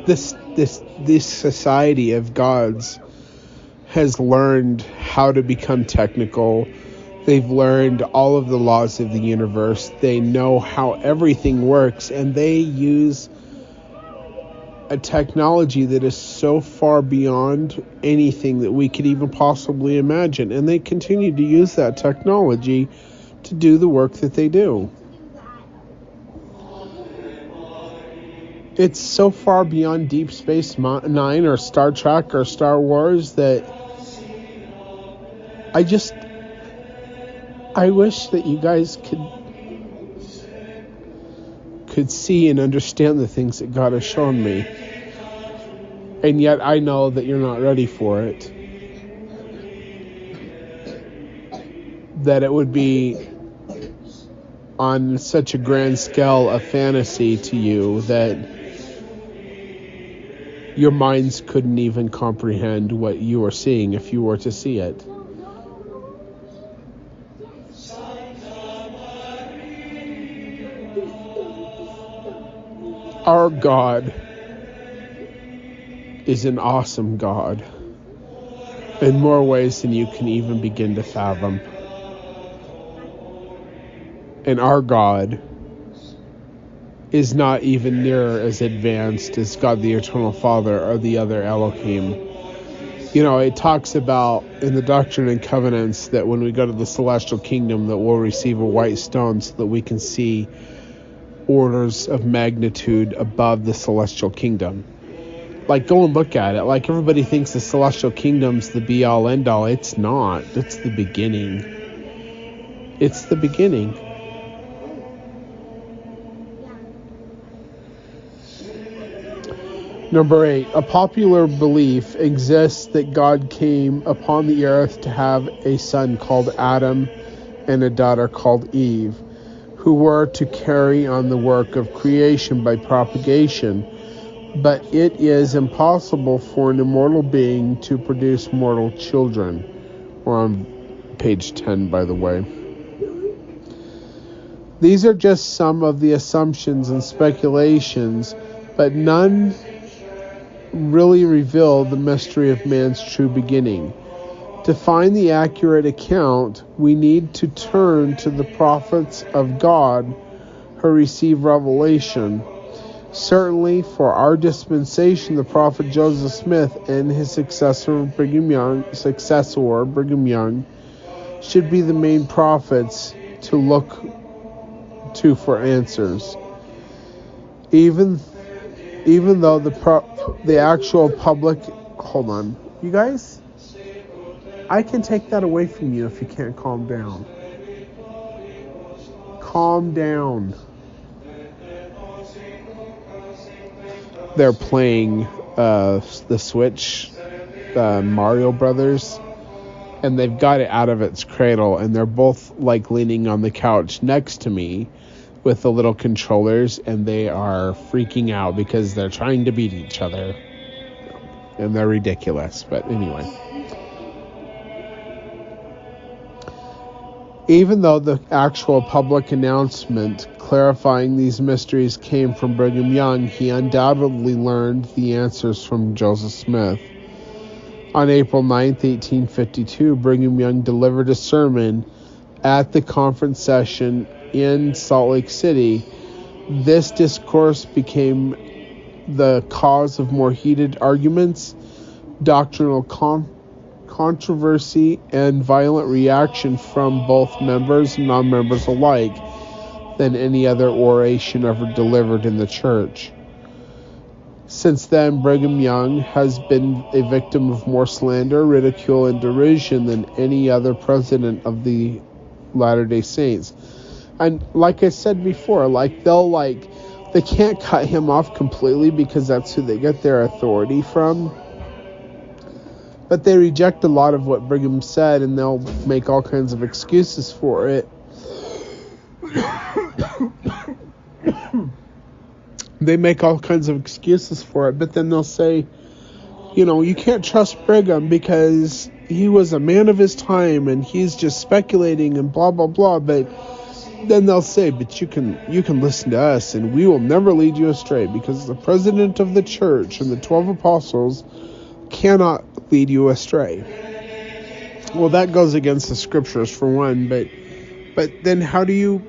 this society of gods has learned how to become technical. They've learned all of the laws of the universe. They know how everything works, and they use a technology that is so far beyond anything that we could even possibly imagine. And they continue to use that technology to do the work that they do. It's so far beyond Deep Space Nine or Star Trek or Star Wars that I wish that you guys could see and understand the things that God has shown me. And yet I know that you're not ready for it. That it would be on such a grand scale of fantasy to you that your minds couldn't even comprehend what you are seeing if you were to see it. Our God is an awesome God in more ways than you can even begin to fathom. And our God is not even near as advanced as God the Eternal Father or the other Elohim. You know, it talks about in the Doctrine and Covenants that when we go to the celestial kingdom that we'll receive a white stone so that we can see orders of magnitude above the celestial kingdom. Go and look at it. Everybody thinks the celestial kingdom's the be-all, end-all. It's not. It's the beginning. It's the beginning. Number 8, a popular belief exists that God came upon the earth to have a son called Adam and a daughter called Eve, who were to carry on the work of creation by propagation. But it is impossible for an immortal being to produce mortal children. We're on page 10, by the way. These are just some of the assumptions and speculations, but none really reveal the mystery of man's true beginning. To find the accurate account, we need to turn to the prophets of God who receive revelation. Certainly, for our dispensation, the prophet Joseph Smith and his successor Brigham Young should be the main prophets to look to for answers. Even though the actual public... Hold on. You guys? I can take that away from you if you can't calm down. Calm down. They're playing the Switch, Mario Brothers, and they've got it out of its cradle, and they're both like leaning on the couch next to me with the little controllers, and they are freaking out because they're trying to beat each other, and they're ridiculous. But anyway, even though the actual public announcement clarifying these mysteries came from Brigham Young, he undoubtedly learned the answers from Joseph Smith. On April 9th, 1852, Brigham Young delivered a sermon at the conference session in Salt Lake City. This discourse became the cause of more heated arguments, doctrinal controversy, and violent reaction from both members and non-members alike than any other oration ever delivered in the church. Since then, Brigham Young has been a victim of more slander, ridicule, and derision than any other president of the Latter-day Saints. And like I said before, they can't cut him off completely because that's who they get their authority from. But they reject a lot of what Brigham said, and they'll make all kinds of excuses for it. They make all kinds of excuses for it, but then they'll say, you can't trust Brigham because he was a man of his time and he's just speculating and blah, blah, blah. But then they'll say, but you can listen to us and we will never lead you astray because the president of the church and the 12 apostles cannot lead you astray. Well, that goes against the scriptures for one, but then how do you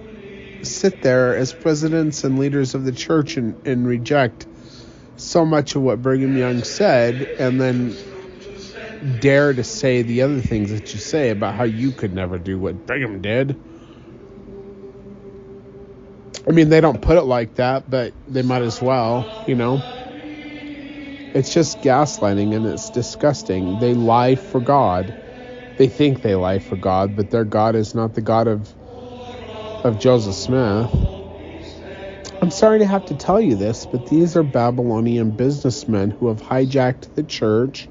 sit there as presidents and leaders of the church and reject so much of what Brigham Young said and then dare to say the other things that you say about how you could never do what Brigham did? I mean, they don't put it like that, but they might as well, It's just gaslighting, and it's disgusting. They lie for God. They think they lie for God, but their God is not the God of Joseph Smith. I'm sorry to have to tell you this, but these are Babylonian businessmen who have hijacked the church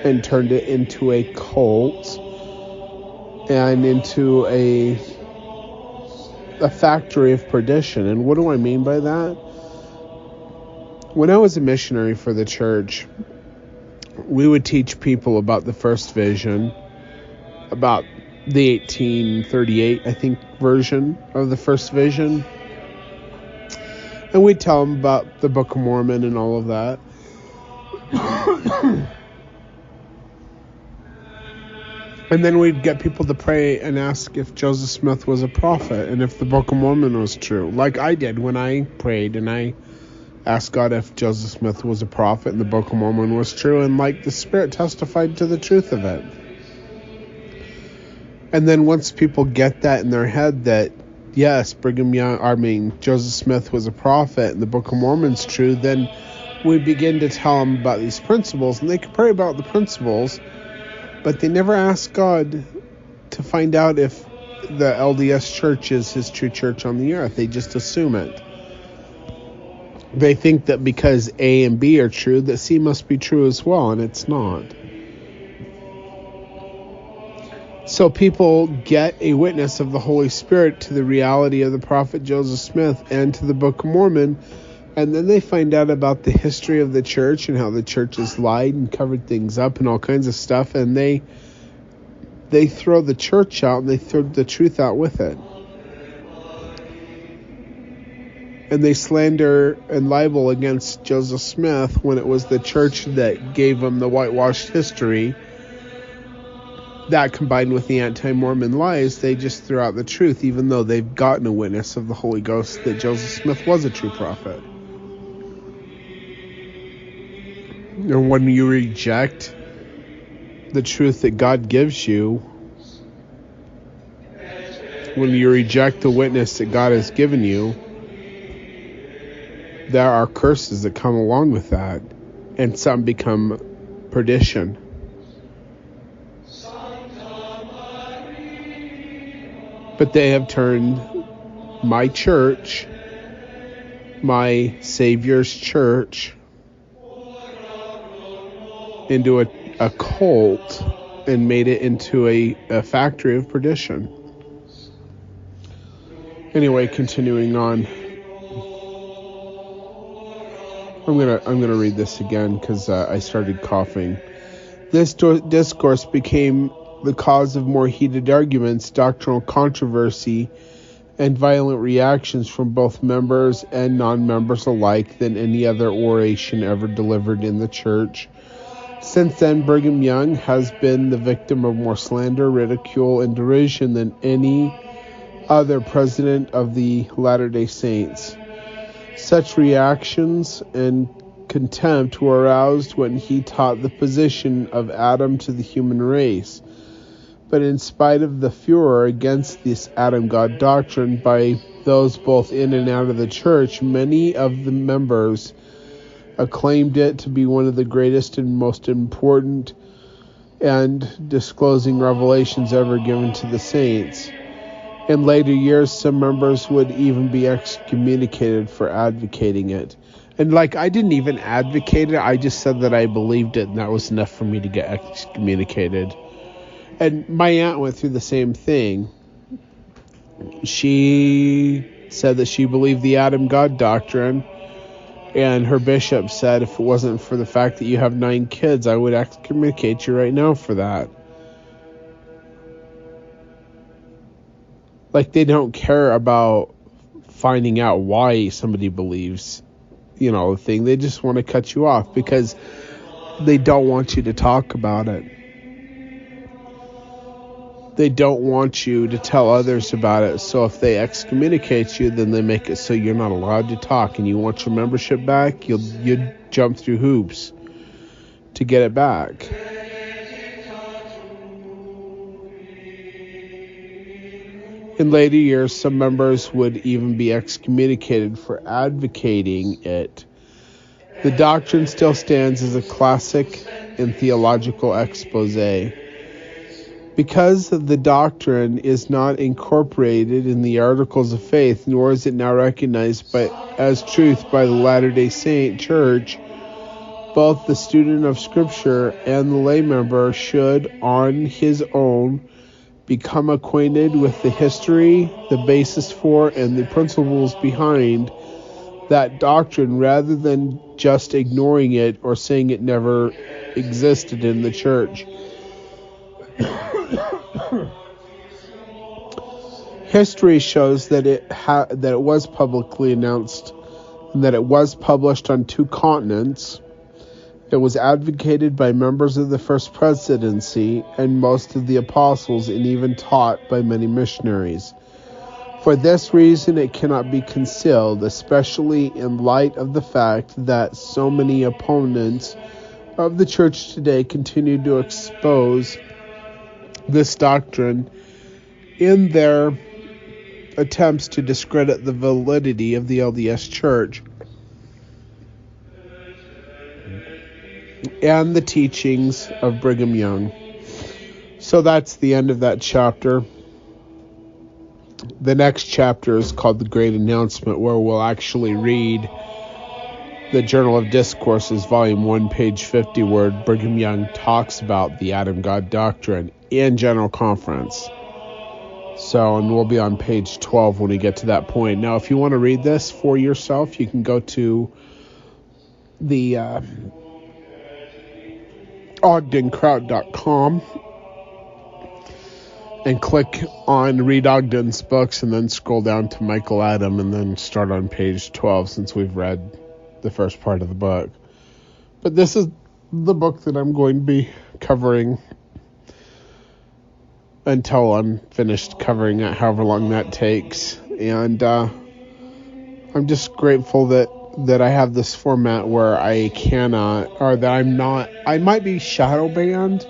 and turned it into a cult and into a factory of perdition. And what do I mean by that? When I was a missionary for the church, we would teach people about the first vision, about the 1838, I think, version of the first vision. And we'd tell them about the Book of Mormon and all of that. And then we'd get people to pray and ask if Joseph Smith was a prophet and if the Book of Mormon was true. Like I did when I prayed and I asked God if Joseph Smith was a prophet and the Book of Mormon was true. And the Spirit testified to the truth of it. And then once people get that in their head that, yes, Joseph Smith was a prophet and the Book of Mormon's true, then we begin to tell them about these principles. And they can pray about the principles, but they never ask God to find out if the LDS church is his true church on the earth. They just assume it. They think that because A and B are true, that C must be true as well, and it's not. So people get a witness of the Holy Spirit to the reality of the prophet Joseph Smith and to the Book of Mormon, and then they find out about the history of the church and how the church has lied and covered things up and all kinds of stuff, and they throw the church out and they throw the truth out with it. And they slander and libel against Joseph Smith when it was the church that gave him the whitewashed history. That combined with the anti-Mormon lies, they just threw out the truth, even though they've gotten a witness of the Holy Ghost that Joseph Smith was a true prophet. And when you reject the truth that God gives you, when you reject the witness that God has given you, there are curses that come along with that, and some become perdition. But they have turned my church, my Savior's church, into a cult and made it into a factory of perdition. Anyway, continuing on. I'm gonna read this again because I started coughing. This discourse became the cause of more heated arguments, doctrinal controversy, and violent reactions from both members and non-members alike than any other oration ever delivered in the church. Since then, Brigham Young has been the victim of more slander, ridicule, and derision than any other president of the Latter-day Saints. Such reactions and contempt were aroused when he taught the position of Adam to the human race. But in spite of the furor against this Adam-God doctrine by those both in and out of the church, many of the members acclaimed it to be one of the greatest and most important and disclosing revelations ever given to the saints. In later years, some members would even be excommunicated for advocating it. And I didn't even advocate it, I just said that I believed it, and that was enough for me to get excommunicated. And my aunt went through the same thing. She said that she believed the Adam-God doctrine, and her bishop said if it wasn't for the fact that you have 9 kids, I would excommunicate you right now for that. They don't care about finding out why somebody believes, the thing. They just want to cut you off because they don't want you to talk about it. They don't want you to tell others about it. So if they excommunicate you, then they make it so you're not allowed to talk, and you want your membership back, you'd jump through hoops to get it back. In later years, some members would even be excommunicated for advocating it. The doctrine still stands as a classic in theological expose. Because the doctrine is not incorporated in the Articles of Faith, nor is it now recognized as truth by the Latter-day Saint Church, both the student of Scripture and the lay member should, on his own, become acquainted with the history, the basis for, and the principles behind that doctrine rather than just ignoring it or saying it never existed in the church. History shows that it was publicly announced and that it was published on 2 continents. It was advocated by members of the First Presidency and most of the apostles, and even taught by many missionaries. For this reason, it cannot be concealed, especially in light of the fact that so many opponents of the church today continue to expose this doctrine in their attempts to discredit the validity of the LDS Church and the teachings of Brigham Young. So that's the end of that chapter. The next chapter is called The Great Announcement, where we'll actually read the Journal of Discourses, Volume 1, page 50, where Brigham Young talks about the Adam-God doctrine in General Conference. And we'll be on page 12 when we get to that point. Now, if you want to read this for yourself, you can go to the ogdenkraut.com and click on Read Ogden's books, and then scroll down to Michael Adam, and then start on page 12 since we've read the first part of the book. But this is the book that I'm going to be covering until I'm finished covering it, however long that takes. And I'm just grateful that I have this format where I cannot, or that I might be shadow banned,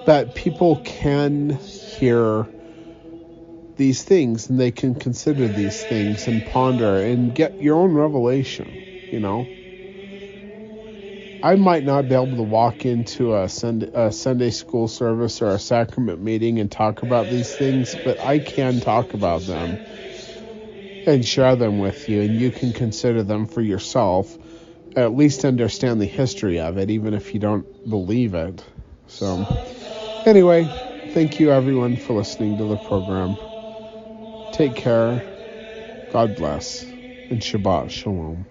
but people can hear these things, and they can consider these things and ponder and get your own revelation, I might not be able to walk into a Sunday school service or a sacrament meeting and talk about these things, but I can talk about them and share them with you, and you can consider them for yourself, at least understand the history of it, even if you don't believe it. So, anyway, thank you everyone for listening to the program. Take care, God bless, and Shabbat Shalom.